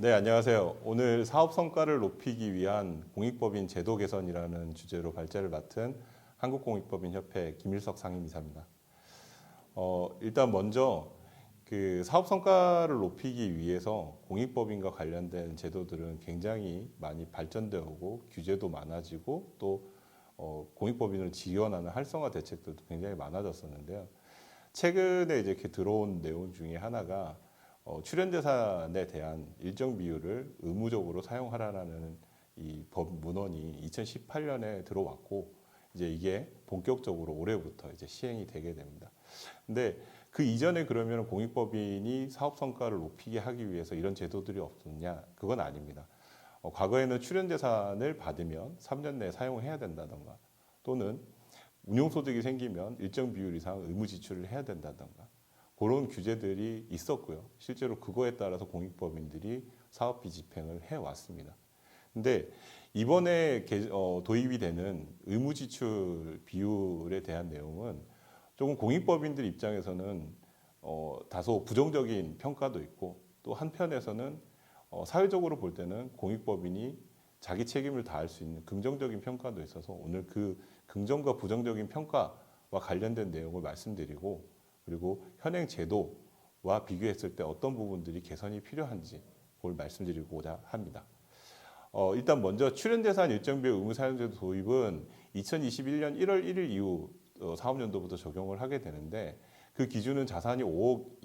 네, 안녕하세요. 오늘 사업 성과를 높이기 위한 공익법인 제도 개선이라는 주제로 발제를 맡은 한국공익법인협회 김일석 상임이사입니다. 일단 먼저 그 사업 성과를 높이기 위해서 공익법인과 관련된 제도들은 굉장히 많이 발전되어 오고 규제도 많아지고 또 공익법인을 지원하는 활성화 대책들도 굉장히 많아졌었는데요. 최근에 이제 이렇게 들어온 내용 중에 하나가 출연재산에 대한 일정 비율을 의무적으로 사용하라는 이 법 문헌이 2018년에 들어왔고 이제 이게 본격적으로 올해부터 이제 시행이 되게 됩니다. 근데 그 이전에 그러면 공익법인이 사업 성과를 높이게 하기 위해서 이런 제도들이 없었냐? 그건 아닙니다. 과거에는 출연재산을 받으면 3년 내에 사용해야 된다던가 또는 운용소득이 생기면 일정 비율 이상 의무 지출을 해야 된다던가 그런 규제들이 있었고요. 실제로 그거에 따라서 공익법인들이 사업비 집행을 해왔습니다. 근데 이번에 도입이 되는 의무 지출 비율에 대한 내용은 조금 공익법인들 입장에서는 다소 부정적인 평가도 있고 또 한편에서는 사회적으로 볼 때는 공익법인이 자기 책임을 다할 수 있는 긍정적인 평가도 있어서 오늘 그 긍정과 부정적인 평가와 관련된 내용을 말씀드리고 그리고 현행 제도와 비교했을 때 어떤 부분들이 개선이 필요한지 그걸 말씀드리고자 합니다. 일단 먼저 출연재산 일정비율 의무사용제도 도입은 2021년 1월 1일 이후 사업연도부터 적용을 하게 되는데 그 기준은 자산이 5억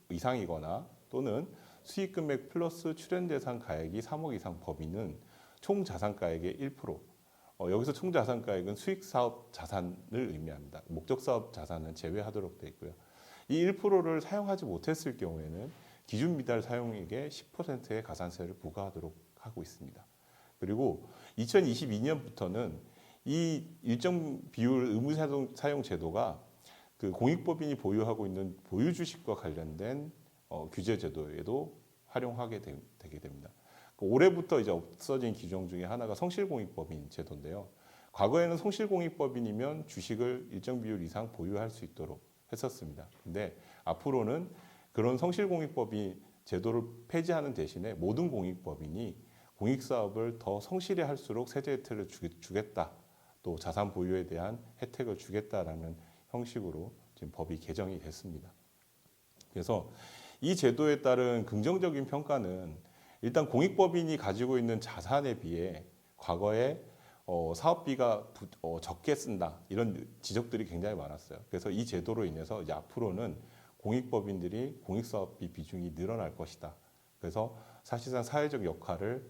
이상이거나 또는 수익금액 플러스 출연재산 가액이 3억 이상 범위는 총 자산가액의 1%. 여기서 총 자산가액은 수익사업 자산을 의미합니다. 목적사업 자산은 제외하도록 되어 있고요. 이 1%를 사용하지 못했을 경우에는 기준 미달 사용액의 10%의 가산세를 부과하도록 하고 있습니다. 그리고 2022년부터는 이 일정 비율 의무 사용 제도가 그 공익법인이 보유하고 있는 보유 주식과 관련된 규제 제도에도 활용하게 되게 됩니다. 올해부터 이제 없어진 규정 중에 하나가 성실공익법인 제도인데요. 과거에는 성실공익법인이면 주식을 일정 비율 이상 보유할 수 있도록 했었습니다. 근데 앞으로는 그런 성실공익법인 제도를 폐지하는 대신에 모든 공익법인이 공익사업을 더 성실히 할수록 세제 혜택을 주겠다. 또 자산 보유에 대한 혜택을 주겠다라는 형식으로 지금 법이 개정이 됐습니다. 그래서 이 제도에 따른 긍정적인 평가는 일단 공익법인이 가지고 있는 자산에 비해 과거에 사업비가 적게 쓴다 이런 지적들이 굉장히 많았어요. 그래서 이 제도로 인해서 이제 앞으로는 공익법인들이 공익사업비 비중이 늘어날 것이다. 그래서 사실상 사회적 역할을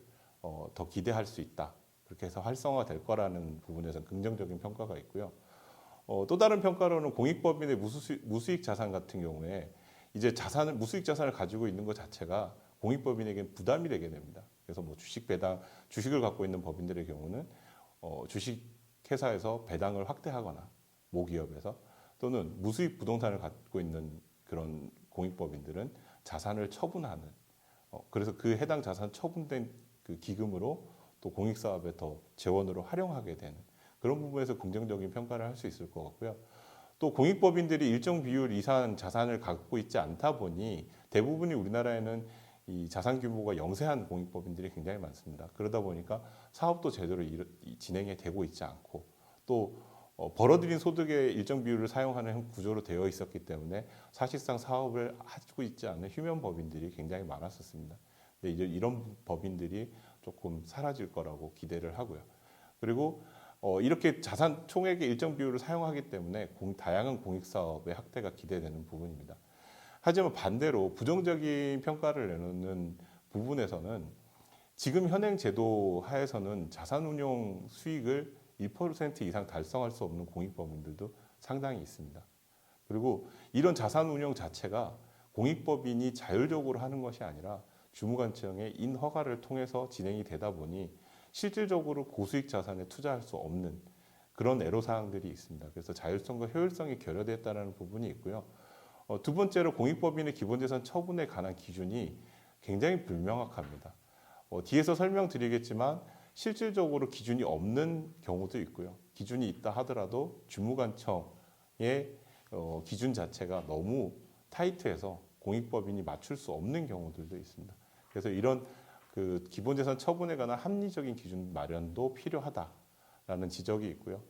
더 기대할 수 있다. 그렇게 해서 활성화될 거라는 부분에서 긍정적인 평가가 있고요. 또 다른 평가로는 공익법인의 무수익 자산 같은 경우에 이제 무수익 자산을 가지고 있는 것 자체가 공익법인에게는 부담이 되게 됩니다. 그래서 뭐 주식을 갖고 있는 법인들의 경우는 주식회사에서 배당을 확대하거나 모기업에서 또는 무수익 부동산을 갖고 있는 그런 공익법인들은 자산을 처분하는 그래서 그 해당 자산 처분된 그 기금으로 또 공익사업에 더 재원으로 활용하게 되는 그런 부분에서 긍정적인 평가를 할 수 있을 것 같고요. 또 공익법인들이 일정 비율 이상 자산을 갖고 있지 않다 보니 대부분이 우리나라에는 이 자산 규모가 영세한 공익법인들이 굉장히 많습니다. 그러다 보니까 사업도 제대로 진행이 되고 있지 않고 또 벌어들인 소득의 일정 비율을 사용하는 구조로 되어 있었기 때문에 사실상 사업을 하고 있지 않은 휴면 법인들이 굉장히 많았었습니다. 근데 이제 이런 법인들이 조금 사라질 거라고 기대를 하고요. 그리고 이렇게 자산 총액의 일정 비율을 사용하기 때문에 다양한 공익사업의 확대가 기대되는 부분입니다. 하지만 반대로 부정적인 평가를 내놓는 부분에서는 지금 현행 제도 하에서는 자산운용 수익을 1% 이상 달성할 수 없는 공익법인들도 상당히 있습니다. 그리고 이런 자산운용 자체가 공익법인이 자율적으로 하는 것이 아니라 주무관청의 인허가를 통해서 진행이 되다 보니 실질적으로 고수익 자산에 투자할 수 없는 그런 애로사항들이 있습니다. 그래서 자율성과 효율성이 결여됐다는 부분이 있고요. 두 번째로 공익법인의 기본재산 처분에 관한 기준이 굉장히 불명확합니다. 뒤에서 설명드리겠지만 실질적으로 기준이 없는 경우도 있고요. 기준이 있다 하더라도 주무관청의 기준 자체가 너무 타이트해서 공익법인이 맞출 수 없는 경우들도 있습니다. 그래서 이런 그 기본재산 처분에 관한 합리적인 기준 마련도 필요하다라는 지적이 있고요.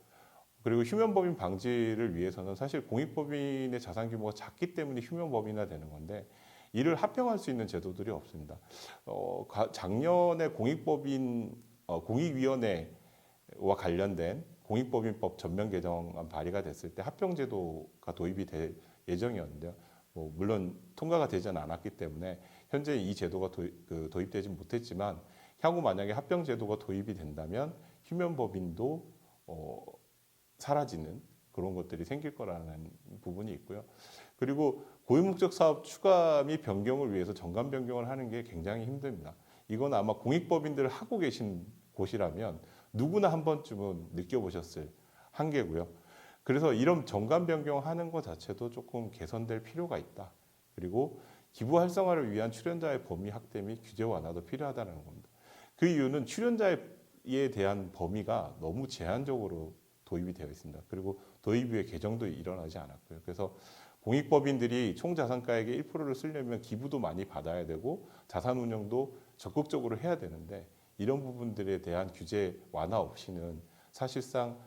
그리고 휴면법인 방지를 위해서는 사실 공익법인의 자산 규모가 작기 때문에 휴면법인화 되는 건데 이를 합병할 수 있는 제도들이 없습니다. 작년에 공익위원회와 관련된 공익법인법 전면 개정안 발의가 됐을 때 합병제도가 도입이 될 예정이었는데요. 물론 통과가 되지는 않았기 때문에 현재 이 제도가 도입되지 못했지만 향후 만약에 합병제도가 도입이 된다면 휴면법인도 사라지는 그런 것들이 생길 거라는 부분이 있고요. 그리고 고유목적 사업 추가 및 변경을 위해서 정관 변경을 하는 게 굉장히 힘듭니다. 이건 아마 공익법인들을 하고 계신 곳이라면 누구나 한 번쯤은 느껴보셨을 한계고요. 그래서 이런 정관 변경하는 것 자체도 조금 개선될 필요가 있다. 그리고 기부 활성화를 위한 출연자의 범위 확대 및 규제 완화도 필요하다는 겁니다. 그 이유는 출연자에 대한 범위가 너무 제한적으로 도입이 되어 있습니다. 그리고 도입 후에 개정도 일어나지 않았고요. 그래서 공익법인들이 총 자산가액의 1%를 쓰려면 기부도 많이 받아야 되고 자산 운영도 적극적으로 해야 되는데 이런 부분들에 대한 규제 완화 없이는 사실상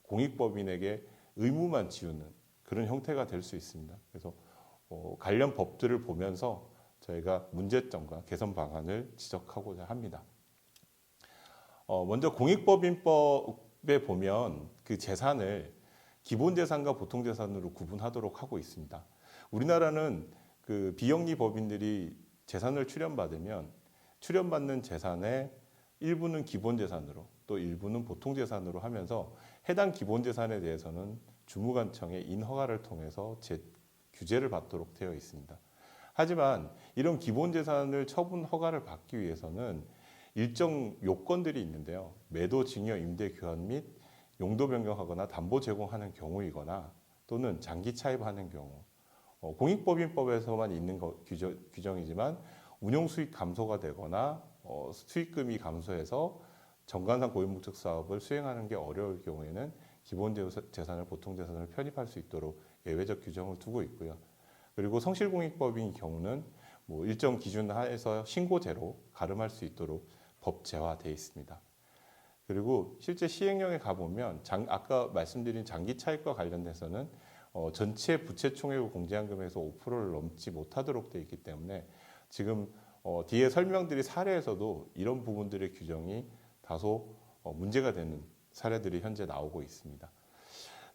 공익법인에게 의무만 지우는 그런 형태가 될 수 있습니다. 그래서 관련 법들을 보면서 저희가 문제점과 개선 방안을 지적하고자 합니다. 먼저 공익법인법에 보면 그 재산을 기본재산과 보통재산으로 구분하도록 하고 있습니다. 우리나라는 그 비영리 법인들이 재산을 출연받으면 출연받는 재산의 일부는 기본재산으로 또 일부는 보통재산으로 하면서 해당 기본재산에 대해서는 주무관청의 인허가를 통해서 규제를 받도록 되어 있습니다. 하지만 이런 기본재산을 처분 허가를 받기 위해서는 일정 요건들이 있는데요. 매도, 증여, 임대, 교환 및 용도 변경하거나 담보 제공하는 경우이거나 또는 장기 차입하는 경우 공익법인법에서만 있는 규정이지만 운용 수익 감소가 되거나 수익금이 감소해서 정관상 고유목적 사업을 수행하는 게 어려울 경우에는 기본재산을 보통재산으로 편입할 수 있도록 예외적 규정을 두고 있고요. 그리고 성실공익법인 경우는 일정 기준 하에서 신고제로 가름할 수 있도록 법제화되어 있습니다. 그리고 실제 시행령에 가보면 아까 말씀드린 장기 차익과 관련돼서는 전체 부채 총액 공제한금에서 5%를 넘지 못하도록 되어 있기 때문에 지금 뒤에 설명드린 사례에서도 이런 부분들의 규정이 다소 문제가 되는 사례들이 현재 나오고 있습니다.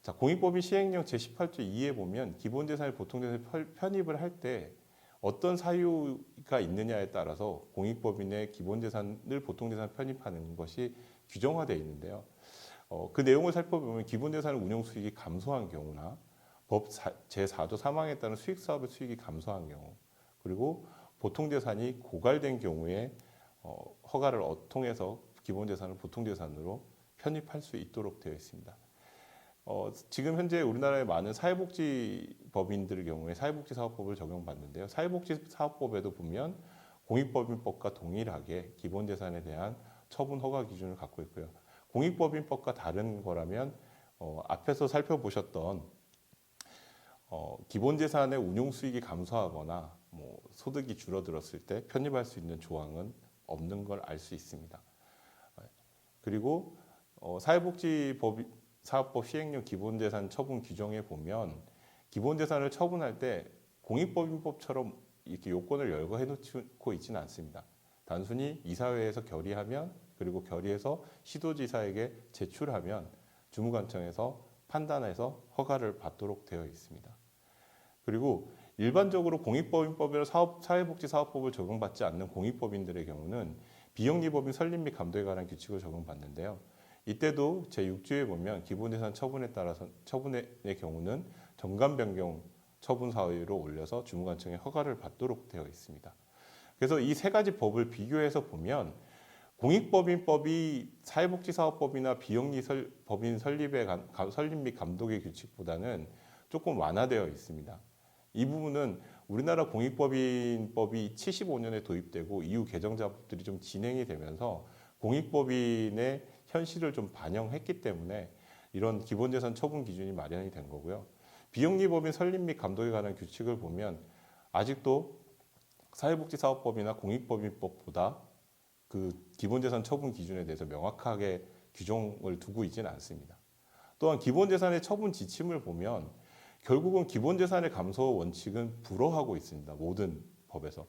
자, 공익법인 시행령 제18조 2에 보면 기본재산을 보통재산에 편입을 할 때 어떤 사유가 있느냐에 따라서 공익법인의 기본재산을 보통재산에 편입하는 것이 규정화되어 있는데요. 그 내용을 살펴보면 기본재산의 운용수익이 감소한 경우나 법 제4조 사망에 따른 수익사업의 수익이 감소한 경우 그리고 보통재산이 고갈된 경우에 허가를 통해서 기본재산을 보통재산으로 편입할 수 있도록 되어 있습니다. 지금 현재 우리나라의 많은 사회복지법인들의 경우에 사회복지사업법을 적용받는데요. 사회복지사업법에도 보면 공익법인법과 동일하게 기본재산에 대한 처분 허가 기준을 갖고 있고요. 공익법인법과 다른 거라면 앞에서 살펴보셨던 기본재산의 운용수익이 감소하거나 소득이 줄어들었을 때 편입할 수 있는 조항은 없는 걸 알 수 있습니다. 그리고 사회복지사업법 시행령 기본재산 처분 규정에 보면 기본재산을 처분할 때 공익법인법처럼 이렇게 요건을 열거해 놓고 있지는 않습니다. 단순히 이사회에서 결의하면 그리고 결의해서 시도지사에게 제출하면 주무관청에서 판단해서 허가를 받도록 되어 있습니다. 그리고 일반적으로 공익법인법이나 사회복지사업법을 적용받지 않는 공익법인들의 경우는 비영리법인 설립 및 감독에 관한 규칙을 적용받는데요. 이때도 제6조에 보면 기본재산 처분에 따라서 처분의 경우는 정관 변경 처분 사유로 올려서 주무관청의 허가를 받도록 되어 있습니다. 그래서 이 세 가지 법을 비교해서 보면 공익법인법이 사회복지사업법이나 비영리 법인 설립 및 감독의 규칙보다는 조금 완화되어 있습니다. 이 부분은 우리나라 공익법인법이 75년에 도입되고 이후 개정 작업들이 좀 진행이 되면서 공익법인의 현실을 좀 반영했기 때문에 이런 기본재산 처분 기준이 마련이 된 거고요. 비영리법인 설립 및 감독에 관한 규칙을 보면 아직도 사회복지사업법이나 공익법인법보다 그 기본재산 처분 기준에 대해서 명확하게 규정을 두고 있지는 않습니다. 또한 기본재산의 처분 지침을 보면 결국은 기본재산의 감소 원칙은 불허하고 있습니다. 모든 법에서.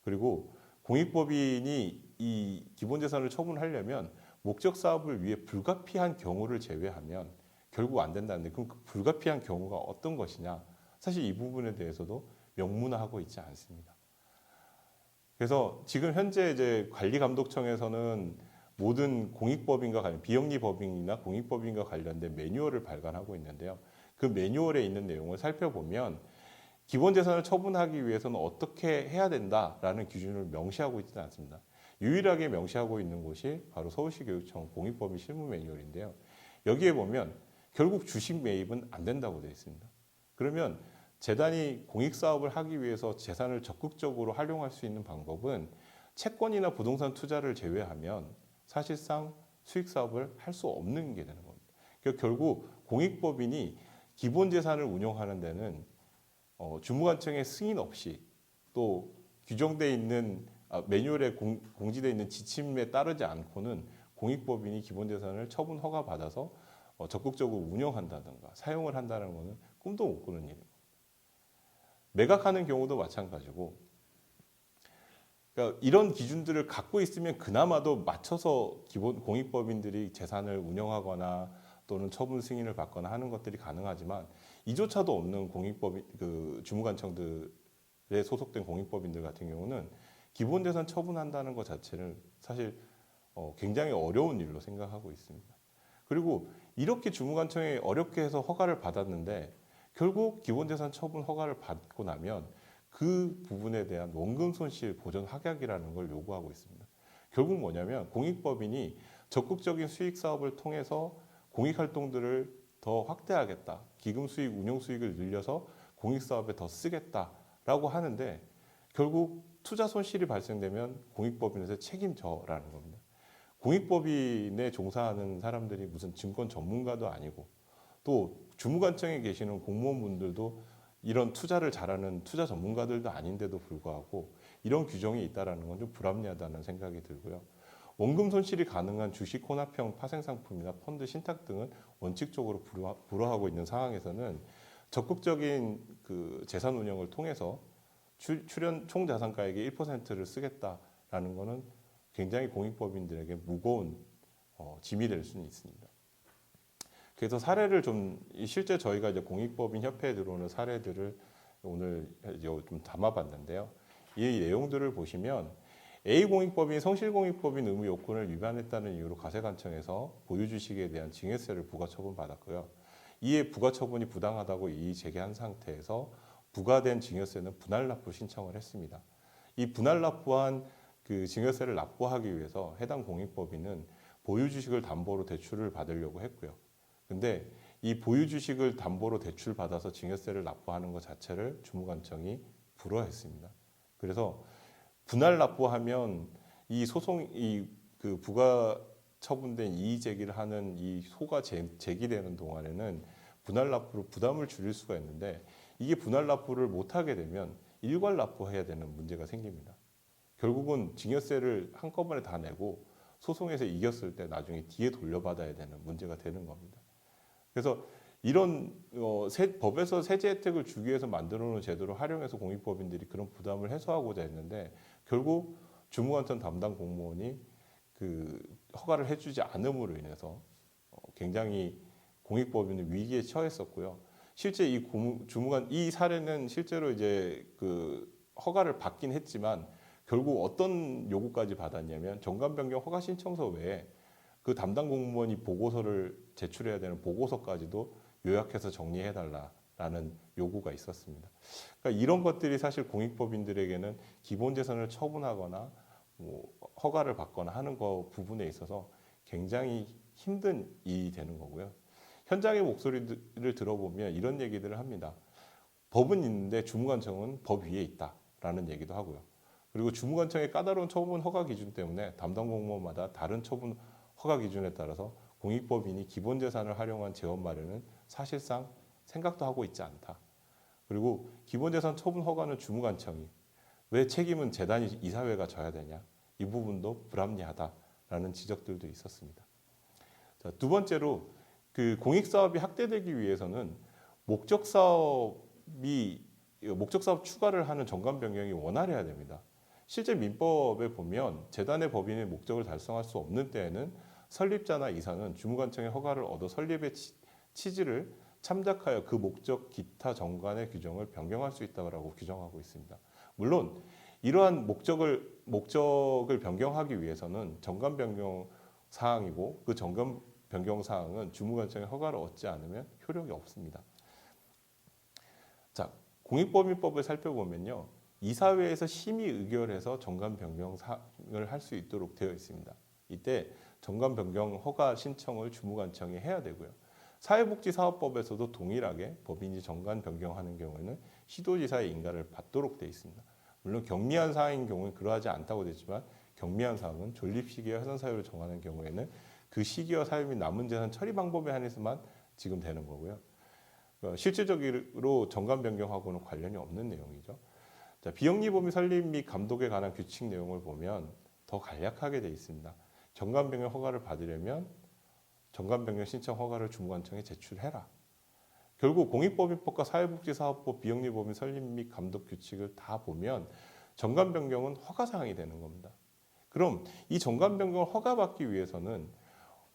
그리고 공익법인이 이 기본재산을 처분하려면 목적 사업을 위해 불가피한 경우를 제외하면 결국 안 된다는데, 그럼 그 불가피한 경우가 어떤 것이냐? 사실 이 부분에 대해서도 명문화하고 있지 않습니다. 그래서 지금 현재 이제 관리감독청에서는 모든 공익법인과 관련, 비영리법인이나 공익법인과 관련된 매뉴얼을 발간하고 있는데요. 그 매뉴얼에 있는 내용을 살펴보면 기본재산을 처분하기 위해서는 어떻게 해야 된다라는 기준을 명시하고 있지는 않습니다. 유일하게 명시하고 있는 곳이 바로 서울시 교육청 공익법인 실무 매뉴얼인데요. 여기에 보면 결국 주식 매입은 안 된다고 되어 있습니다. 그러면 재단이 공익사업을 하기 위해서 재산을 적극적으로 활용할 수 있는 방법은 채권이나 부동산 투자를 제외하면 사실상 수익사업을 할 수 없는 게 되는 겁니다. 그러니까 결국 공익법인이 기본재산을 운영하는 데는 주무관청의 승인 없이 또 규정되어 있는 매뉴얼에 공지되어 있는 지침에 따르지 않고는 공익법인이 기본재산을 처분 허가 받아서 적극적으로 운영한다든가 사용을 한다는 것은 꿈도 못 꾸는 일입니다. 매각하는 경우도 마찬가지고, 그러니까 이런 기준들을 갖고 있으면 그나마도 맞춰서 기본 공익법인들이 재산을 운영하거나 또는 처분 승인을 받거나 하는 것들이 가능하지만 이조차도 없는 공익법인 그 주무관청들에 소속된 공익법인들 같은 경우는 기본재산 처분한다는 것 자체를 사실 굉장히 어려운 일로 생각하고 있습니다. 그리고 이렇게 주무관청이 어렵게 해서 허가를 받았는데 결국 기본재산 처분 허가를 받고 나면 그 부분에 대한 원금 손실 보전 확약이라는 걸 요구하고 있습니다. 결국 뭐냐면 공익법인이 적극적인 수익 사업을 통해서 공익 활동들을 더 확대하겠다, 기금 수익, 운용 수익을 늘려서 공익 사업에 더 쓰겠다라고 하는데 결국 투자 손실이 발생되면 공익법인에서 책임져라는 겁니다. 공익법인에 종사하는 사람들이 무슨 증권 전문가도 아니고 또 주무관청에 계시는 공무원분들도 이런 투자를 잘하는 투자 전문가들도 아닌데도 불구하고 이런 규정이 있다는 건 좀 불합리하다는 생각이 들고요. 원금 손실이 가능한 주식 혼합형 파생상품이나 펀드 신탁 등은 원칙적으로 불허하고 있는 상황에서는 적극적인 그 재산 운영을 통해서 출연 총 자산가액의 1%를 쓰겠다라는 것은 굉장히 공익법인들에게 무거운 짐이 될 수는 있습니다. 그래서 사례를 좀 실제 저희가 이제 공익법인 협회에 들어오는 사례들을 오늘 좀 담아봤는데요. 이 내용들을 보시면 A 공익법인이 성실공익법인 의무 요건을 위반했다는 이유로 가세관청에서 보유 주식에 대한 징해세를 부과처분 받았고요. 이에 부과처분이 부당하다고 이의 제기한 상태에서 부과된 징여세는 분할납부 신청을 했습니다. 이 분할납부한 그 징여세를 납부하기 위해서 해당 공익법인은 보유 주식을 담보로 대출을 받으려고 했고요. 근데 이 보유 주식을 담보로 대출 받아서 징여세를 납부하는 것 자체를 주무관청이 불허했습니다. 그래서 분할 납부하면 이 소송이 그 부가 처분된 이의 제기를 하는 이 소가 제기되는 동안에는 분할 납부로 부담을 줄일 수가 있는데 이게 분할 납부를 못하게 되면 일괄 납부해야 되는 문제가 생깁니다. 결국은 징여세를 한꺼번에 다 내고 소송에서 이겼을 때 나중에 뒤에 돌려받아야 되는 문제가 되는 겁니다. 그래서 이런 법에서 세제 혜택을 주기 위해서 만들어 놓은 제도를 활용해서 공익법인들이 그런 부담을 해소하고자 했는데 결국 주무관청 담당 공무원이 그 허가를 해주지 않음으로 인해서 굉장히 공익법인은 위기에 처했었고요. 실제 이 사례는 실제로 이제 그 허가를 받긴 했지만 결국 어떤 요구까지 받았냐면 정관 변경 허가 신청서 외에 그 담당 공무원이 보고서를 제출해야 되는 보고서까지도 요약해서 정리해달라라는 요구가 있었습니다. 그러니까 이런 것들이 사실 공익법인들에게는 기본 재산을 처분하거나 허가를 받거나 하는 거 부분에 있어서 굉장히 힘든 일이 되는 거고요. 현장의 목소리를 들어보면 이런 얘기들을 합니다. 법은 있는데 주무관청은 법 위에 있다라는 얘기도 하고요. 그리고 주무관청의 까다로운 처분 허가 기준 때문에 담당 공무원마다 다른 처분 허가 기준에 따라서 공익법인이 기본 재산을 활용한 재원 마련은 사실상 생각도 하고 있지 않다. 그리고 기본 재산 처분 허가는 주무관청이, 왜 책임은 재단이 이사회가 져야 되냐? 이 부분도 불합리하다라는 지적들도 있었습니다. 자, 두 번째로 그 공익 사업이 확대되기 위해서는 목적 사업 추가를 하는 정관 변경이 원활해야 됩니다. 실제 민법에 보면 재단의 법인의 목적을 달성할 수 없는 때에는 설립자나 이사는 주무관청의 허가를 얻어 설립의 취지를 참작하여 그 목적 기타 정관의 규정을 변경할 수 있다고 규정하고 있습니다. 물론 이러한 목적을 변경하기 위해서는 정관 변경 사항이고 그 정관 변경 사항은 주무관청의 허가를 얻지 않으면 효력이 없습니다. 자, 공익법인법을 살펴보면요. 이사회에서 심의 의결해서 정관 변경 사항을 할 수 있도록 되어 있습니다. 이때 정관 변경 허가 신청을 주무관청이 해야 되고요. 사회복지사업법에서도 동일하게 법인이 정관 변경하는 경우에는 시도지사의 인가를 받도록 되어 있습니다. 물론 경미한 사항인 경우는 그러하지 않다고 되지만 경미한 사항은 존립 시기와 해산 사유를 정하는 경우에는 그 시기와 사유 및 남은 재산 처리 방법에 한해서만 지금 되는 거고요. 실질적으로 정관 변경하고는 관련이 없는 내용이죠. 자, 비영리법인 설립 및 감독에 관한 규칙 내용을 보면 더 간략하게 되어 있습니다. 정관 변경 허가를 받으려면 정관 변경 신청 허가를 주무관청에 제출해라. 결국 공익법인법과 사회복지사업법, 비영리법인 설립 및 감독 규칙을 다 보면 정관 변경은 허가 사항이 되는 겁니다. 그럼 이 정관 변경을 허가받기 위해서는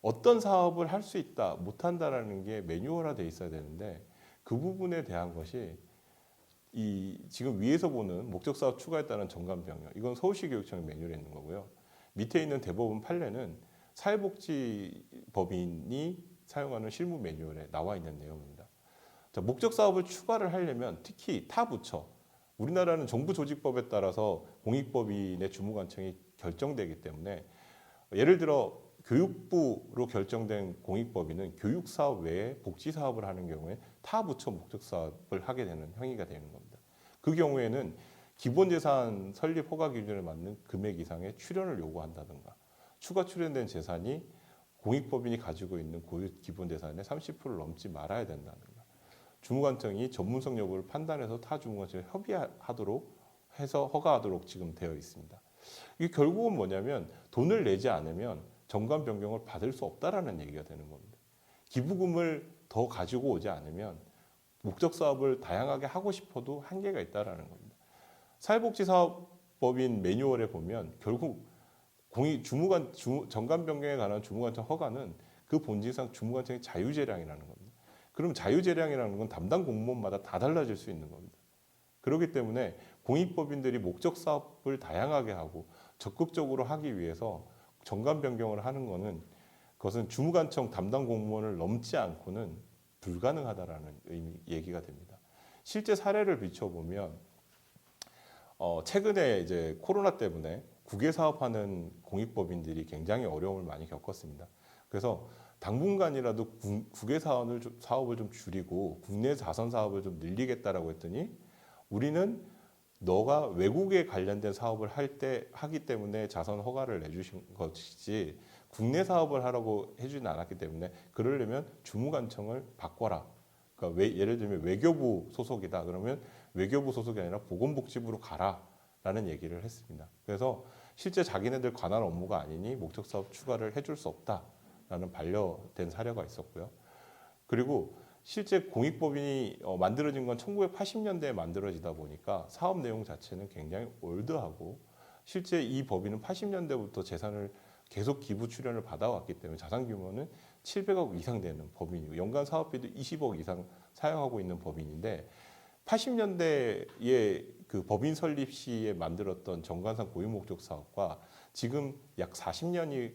어떤 사업을 할 수 있다, 못한다라는 게 매뉴얼화되어 있어야 되는데 그 부분에 대한 것이 이 지금 위에서 보는 목적 사업 추가에 따른 정관 변경, 이건 서울시 교육청의 매뉴얼에 있는 거고요. 밑에 있는 대법원 판례는 사회복지법인이 사용하는 실무 매뉴얼에 나와 있는 내용입니다. 자, 목적 사업을 추가를 하려면 특히 타 부처, 우리나라는 정부조직법에 따라서 공익법인의 주무관청이 결정되기 때문에 예를 들어 교육부로 결정된 공익법인은 교육사업 외에 복지사업을 하는 경우에 타 부처 목적사업을 하게 되는 행위가 되는 겁니다. 그 경우에는 기본재산 설립 허가 기준에 맞는 금액 이상의 출연을 요구한다든가 추가 출연된 재산이 공익법인이 가지고 있는 고유 기본재산의 30%를 넘지 말아야 된다든가 주무관청이 전문성 여부를 판단해서 타 주무관청에 협의하도록 해서 허가하도록 지금 되어 있습니다. 이게 결국은 뭐냐면 돈을 내지 않으면 정관 변경을 받을 수 없다라는 얘기가 되는 겁니다. 기부금을 더 가지고 오지 않으면 목적 사업을 다양하게 하고 싶어도 한계가 있다라는 겁니다. 사회복지사업법인 매뉴얼에 보면 결국 정관 변경에 관한 주무관청 허가는 그 본질상 주무관청의 자유재량이라는 겁니다. 그럼 자유재량이라는 건 담당 공무원마다 다 달라질 수 있는 겁니다. 그렇기 때문에 공익법인들이 목적 사업을 다양하게 하고 적극적으로 하기 위해서 정관 변경을 하는 것은 그것은 주무관청 담당 공무원을 넘지 않고는 불가능하다라는 얘기가 됩니다. 실제 사례를 비춰보면 최근에 이제 코로나 때문에 국외 사업하는 공익법인들이 굉장히 어려움을 많이 겪었습니다. 그래서 당분간이라도 국외 사업을 좀 줄이고 국내 자선 사업을 좀 늘리겠다라고 했더니 우리는 너가 외국에 관련된 사업을 하기 때문에 자선 허가를 내주신 것이지 국내 사업을 하라고 해주진 않았기 때문에 그러려면 주무관청을 바꿔라. 그러니까 예를 들면 외교부 소속이다. 그러면 외교부 소속이 아니라 보건복지부로 가라라는 얘기를 했습니다. 그래서 실제 자기네들 관할 업무가 아니니 목적 사업 추가를 해줄 수 없다라는 반려된 사례가 있었고요. 그리고 실제 공익법인이 만들어진 건 1980년대에 만들어지다 보니까 사업 내용 자체는 굉장히 올드하고 실제 이 법인은 80년대부터 재산을 계속 기부 출연을 받아왔기 때문에 자산 규모는 700억 이상 되는 법인이고 연간 사업비도 20억 이상 사용하고 있는 법인인데 80년대에 그 법인 설립 시에 만들었던 정관상 고유 목적 사업과 지금 약 30년인가요?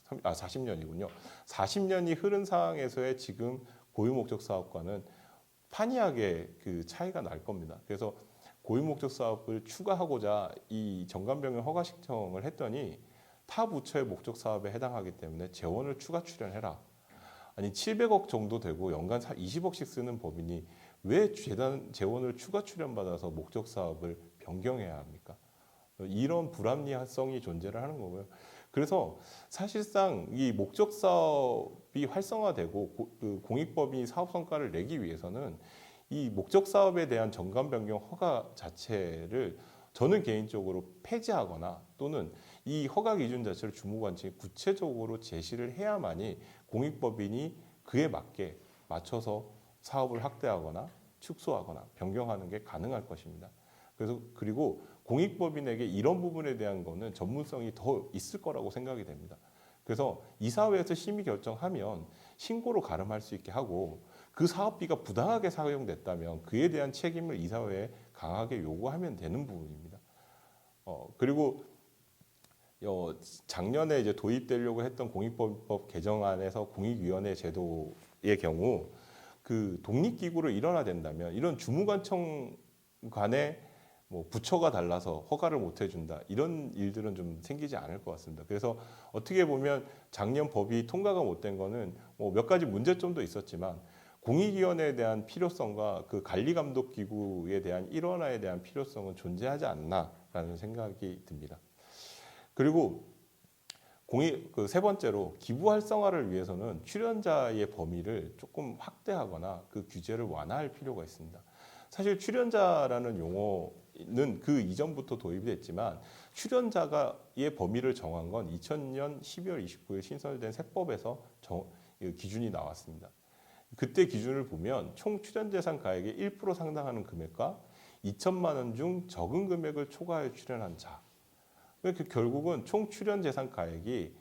40년이군요. 40년이 흐른 상황에서의 지금 고유 목적 사업과는 판이하게 그 차이가 날 겁니다. 그래서 고유 목적 사업을 추가하고자 이 정관 변경 허가 신청을 했더니 타 부처의 목적 사업에 해당하기 때문에 재원을 추가 출연해라. 아니 700억 정도 되고 연간 20억씩 쓰는 법인이 왜 재원을 추가 출연받아서 목적 사업을 변경해야 합니까? 이런 불합리성이 존재를 하는 거고요. 그래서 사실상 이 목적 사업이 활성화되고 공익법인이 사업 성과를 내기 위해서는 이 목적 사업에 대한 정관 변경 허가 자체를 저는 개인적으로 폐지하거나 또는 이 허가 기준 자체를 주무관청이 구체적으로 제시를 해야만이 공익법인이 그에 맞게 맞춰서 사업을 확대하거나 축소하거나 변경하는 게 가능할 것입니다. 그래서 그리고 공익법인에게 이런 부분에 대한 거는 전문성이 더 있을 거라고 생각이 됩니다. 그래서 이사회에서 심의 결정하면 신고로 가름할 수 있게 하고 그 사업비가 부당하게 사용됐다면 그에 대한 책임을 이사회에 강하게 요구하면 되는 부분입니다. 그리고 작년에 이제 도입되려고 했던 공익법인법 개정안에서 공익위원회 제도의 경우 그 독립기구로 일원화된다면 이런 주무관청 간에 뭐 부처가 달라서 허가를 못 해준다 이런 일들은 좀 생기지 않을 것 같습니다. 그래서 어떻게 보면 작년 법이 통과가 못 된 거는 뭐 몇 가지 문제점도 있었지만 공익위원회에 대한 필요성과 그 관리감독기구에 대한 일원화에 대한 필요성은 존재하지 않나라는 생각이 듭니다. 그리고 그 세 번째로 기부 활성화를 위해서는 출연자의 범위를 조금 확대하거나 그 규제를 완화할 필요가 있습니다. 사실 출연자라는 용어는 그 이전부터 도입이 됐지만 출연자의 범위를 정한 건 2000년 12월 29일 신설된 세법에서 기준이 나왔습니다. 그때 기준을 보면 총 출연재산 가액의 1% 상당하는 금액과 2천만 원 중 적은 금액을 초과하여 출연한 자. 그러니까 결국은 총 출연재산 가액이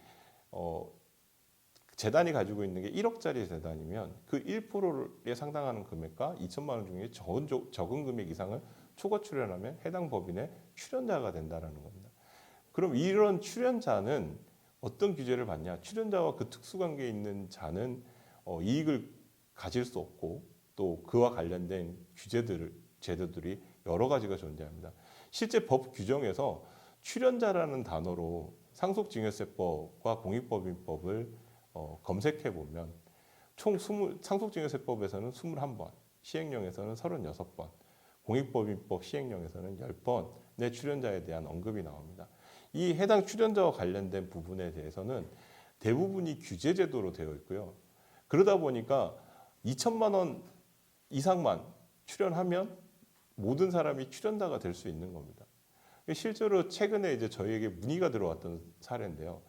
재단이 가지고 있는 게 1억짜리 재단이면 그 1%에 상당하는 금액과 2천만 원 중에 적은 금액 이상을 초과 출연하면 해당 법인의 출연자가 된다는 겁니다. 그럼 이런 출연자는 어떤 규제를 받냐? 출연자와 그 특수관계에 있는 자는 이익을 가질 수 없고 또 그와 관련된 제도들이 여러 가지가 존재합니다. 실제 법 규정에서 출연자라는 단어로 상속증여세법과 공익법인법을 검색해 보면 총 상속증여세법에서는 21번, 시행령에서는 36번, 공익법인법 시행령에서는 10번의 출연자에 대한 언급이 나옵니다. 이 해당 출연자와 관련된 부분에 대해서는 대부분이 규제 제도로 되어 있고요. 그러다 보니까 2천만 원 이상만 출연하면 모든 사람이 출연자가 될 수 있는 겁니다. 실제로 최근에 이제 저희에게 문의가 들어왔던 사례인데요.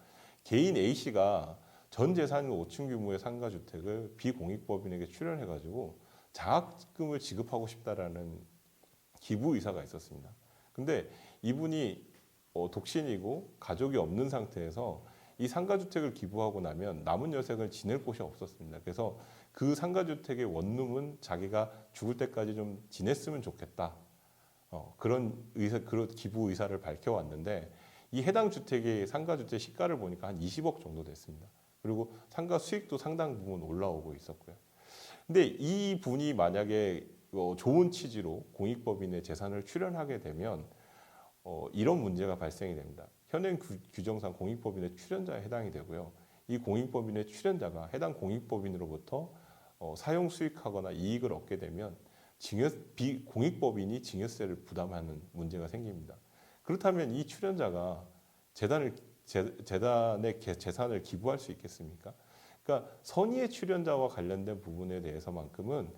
개인 A 씨가 전 재산 5층 규모의 상가주택을 비공익법인에게 출연해가지고 장학금을 지급하고 싶다라는 기부 의사가 있었습니다. 근데 이분이 독신이고 가족이 없는 상태에서 이 상가주택을 기부하고 나면 남은 여생을 지낼 곳이 없었습니다. 그래서 그 상가주택의 원룸은 자기가 죽을 때까지 좀 지냈으면 좋겠다. 그런 기부 의사를 밝혀왔는데 이 해당 주택의 상가주택 시가를 보니까 한 20억 정도 됐습니다. 그리고 상가 수익도 상당 부분 올라오고 있었고요. 근데 이 분이 만약에 좋은 취지로 공익법인의 재산을 출연하게 되면 이런 문제가 발생이 됩니다. 현행 규정상 공익법인의 출연자에 해당이 되고요. 이 공익법인의 출연자가 해당 공익법인으로부터 사용 수익하거나 이익을 얻게 되면 공익법인이 증여세를 부담하는 문제가 생깁니다. 그렇다면 이 출연자가 재단에 재산을 기부할 수 있겠습니까? 그러니까 선의의 출연자와 관련된 부분에 대해서만큼은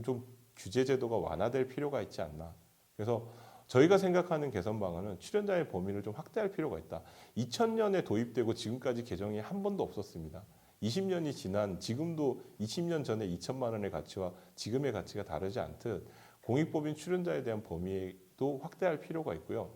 좀 규제 제도가 완화될 필요가 있지 않나. 그래서 저희가 생각하는 개선 방안은 출연자의 범위를 좀 확대할 필요가 있다. 2000년에 도입되고 지금까지 개정이 한 번도 없었습니다. 20년이 지난 지금도 20년 전에 2천만 원의 가치와 지금의 가치가 다르지 않듯 공익법인 출연자에 대한 범위도 확대할 필요가 있고요.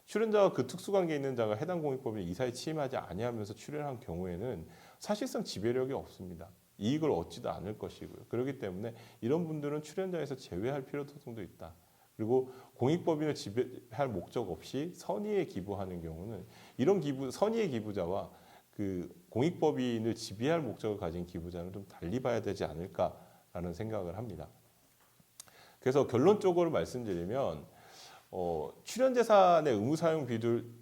출연자와 그 특수관계에 있는 자가 해당 공익법인 이사에 취임하지 아니하면서 출연한 경우에는 사실상 지배력이 없습니다. 이익을 얻지도 않을 것이고요. 그렇기 때문에 이런 분들은 출연자에서 제외할 필요성도 있다. 그리고 공익법인을 지배할 목적 없이 선의에 기부하는 경우는 이런 선의의 기부자와 그 공익법인을 지배할 목적을 가진 기부자는 좀 달리 봐야 되지 않을까라는 생각을 합니다. 그래서 결론적으로 말씀드리면 출연재산의 의무사용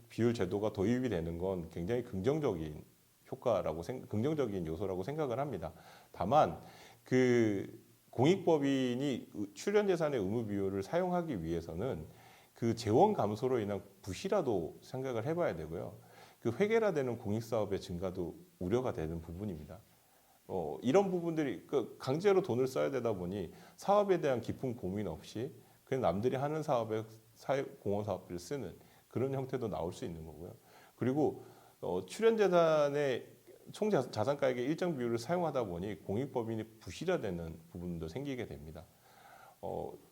비율 제도가 도입이 되는 건 굉장히 긍정적인 긍정적인 요소라고 생각을 합니다. 다만 그 공익법인이 출연재산의 의무 비율을 사용하기 위해서는 그 재원 감소로 인한 부실화도 생각을 해봐야 되고요. 그 획일화되는 공익사업의 증가도 우려가 되는 부분입니다. 이런 부분들이 강제로 돈을 써야 되다 보니 사업에 대한 깊은 고민 없이 그냥 남들이 하는 사업에 공헌 사업비를 쓰는 그런 형태도 나올 수 있는 거고요. 그리고 출연재산의 총 자산가액의 일정 비율을 사용하다 보니 공익법인이 부실화되는 부분도 생기게 됩니다.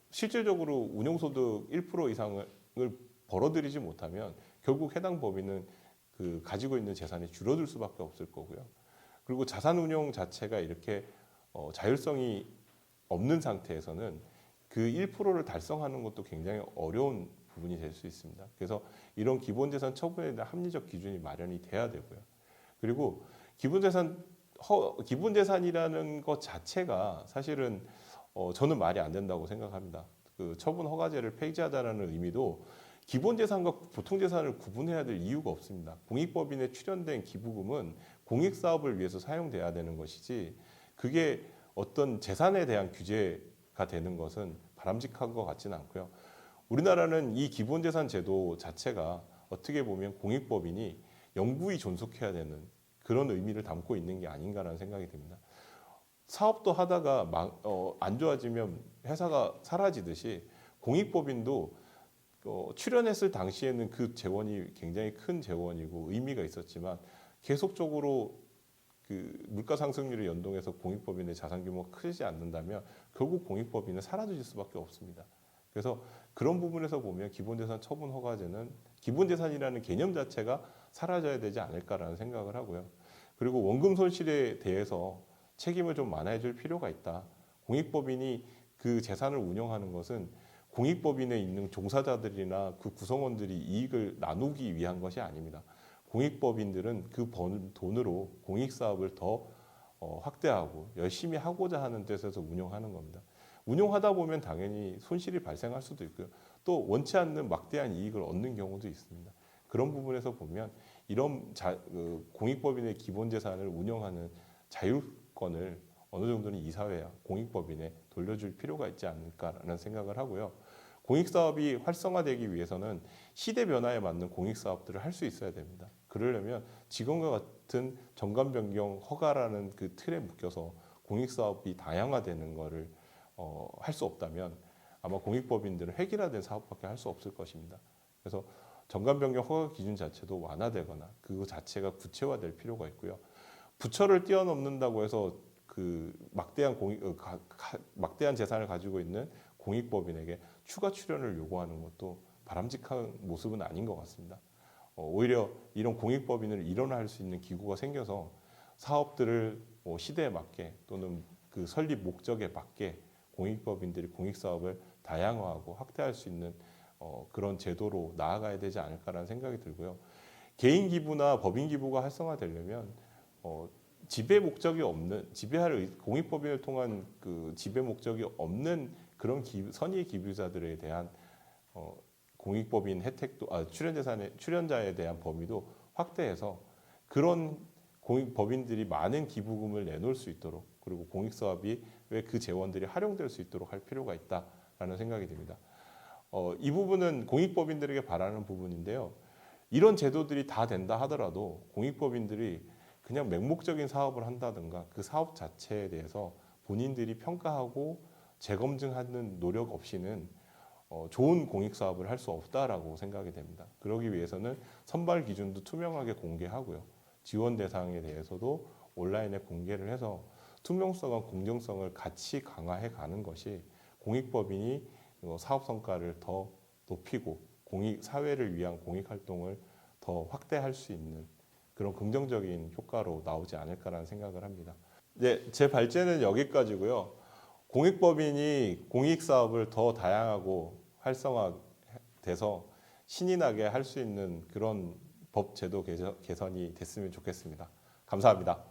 실질적으로 운용소득 1% 이상을 벌어들이지 못하면 결국 해당 법인은 그 가지고 있는 재산이 줄어들 수밖에 없을 거고요. 그리고 자산 운용 자체가 이렇게 자율성이 없는 상태에서는 그 1%를 달성하는 것도 굉장히 어려운 부분이 될 수 있습니다. 그래서 이런 기본재산 처분에 대한 합리적 기준이 마련이 돼야 되고요. 그리고 기본재산이라는 것 자체가 사실은 저는 말이 안 된다고 생각합니다. 그 처분 허가제를 폐지하자라는 의미도 기본재산과 보통재산을 구분해야 될 이유가 없습니다. 공익법인에 출연된 기부금은 공익사업을 위해서 사용돼야 되는 것이지 그게 어떤 재산에 대한 규제가 되는 것은 바람직한 것 같지는 않고요. 우리나라는 이 기본재산 제도 자체가 어떻게 보면 공익법인이 영구히 존속해야 되는 그런 의미를 담고 있는 게 아닌가라는 생각이 듭니다. 사업도 하다가 안 좋아지면 회사가 사라지듯이 공익법인도 출연했을 당시에는 그 재원이 굉장히 큰 재원이고 의미가 있었지만 계속적으로 그 물가 상승률에 연동해서 공익법인의 자산 규모가 크지 않는다면 결국 공익법인은 사라질 수밖에 없습니다. 그래서 그런 부분에서 보면 기본재산 처분 허가제는 기본재산이라는 개념 자체가 사라져야 되지 않을까라는 생각을 하고요. 그리고 원금 손실에 대해서 책임을 좀 완화해 줄 필요가 있다. 공익법인이 그 재산을 운영하는 것은 공익법인에 있는 종사자들이나 그 구성원들이 이익을 나누기 위한 것이 아닙니다. 공익법인들은 그 번 돈으로 공익사업을 더 확대하고 열심히 하고자 하는 뜻에서 운영하는 겁니다. 운용하다 보면 당연히 손실이 발생할 수도 있고요. 또 원치 않는 막대한 이익을 얻는 경우도 있습니다. 그런 부분에서 보면 이런 공익법인의 기본재산을 운영하는 자율권을 어느 정도는 이사회와 공익법인에 돌려줄 필요가 있지 않을까라는 생각을 하고요. 공익사업이 활성화되기 위해서는 시대 변화에 맞는 공익사업들을 할 수 있어야 됩니다. 그러려면 지금과 같은 정관 변경 허가라는 그 틀에 묶여서 공익사업이 다양화되는 것을 할 수 없다면 아마 공익법인들은 획일화된 사업밖에 할 수 없을 것입니다. 그래서 정관 변경 허가 기준 자체도 완화되거나 그 자체가 구체화될 필요가 있고요. 부처를 뛰어넘는다고 해서 그 막대한 재산을 가지고 있는 공익법인에게 추가 출연을 요구하는 것도 바람직한 모습은 아닌 것 같습니다. 오히려 이런 공익법인을 일원화할 수 있는 기구가 생겨서 사업들을 시대에 맞게 또는 그 설립 목적에 맞게 공익법인들이 공익사업을 다양화하고 확대할 수 있는 그런 제도로 나아가야 되지 않을까라는 생각이 들고요. 개인 기부나 법인 기부가 활성화되려면 지배 목적이 없는 공익법인을 통한 그 지배 목적이 없는 그런 선의 기부자들에 대한 공익법인 혜택도 출연자에 대한 범위도 확대해서 그런 공익법인들이 많은 기부금을 내놓을 수 있도록 그리고 공익사업이 왜 그 재원들이 활용될 수 있도록 할 필요가 있다라는 생각이 듭니다. 이 부분은 공익법인들에게 바라는 부분인데요. 이런 제도들이 다 된다 하더라도 공익법인들이 그냥 맹목적인 사업을 한다든가 그 사업 자체에 대해서 본인들이 평가하고 재검증하는 노력 없이는 좋은 공익사업을 할 수 없다라고 생각이 됩니다. 그러기 위해서는 선발 기준도 투명하게 공개하고요. 지원 대상에 대해서도 온라인에 공개를 해서 투명성과 공정성을 같이 강화해 가는 것이 공익법인이 사업 성과를 더 높이고 사회를 위한 공익활동을 더 확대할 수 있는 그런 긍정적인 효과로 나오지 않을까라는 생각을 합니다. 네, 제 발제는 여기까지고요. 공익법인이 공익사업을 더 다양하고 활성화돼서 신이 나게 할 수 있는 그런 법 제도 개선이 됐으면 좋겠습니다. 감사합니다.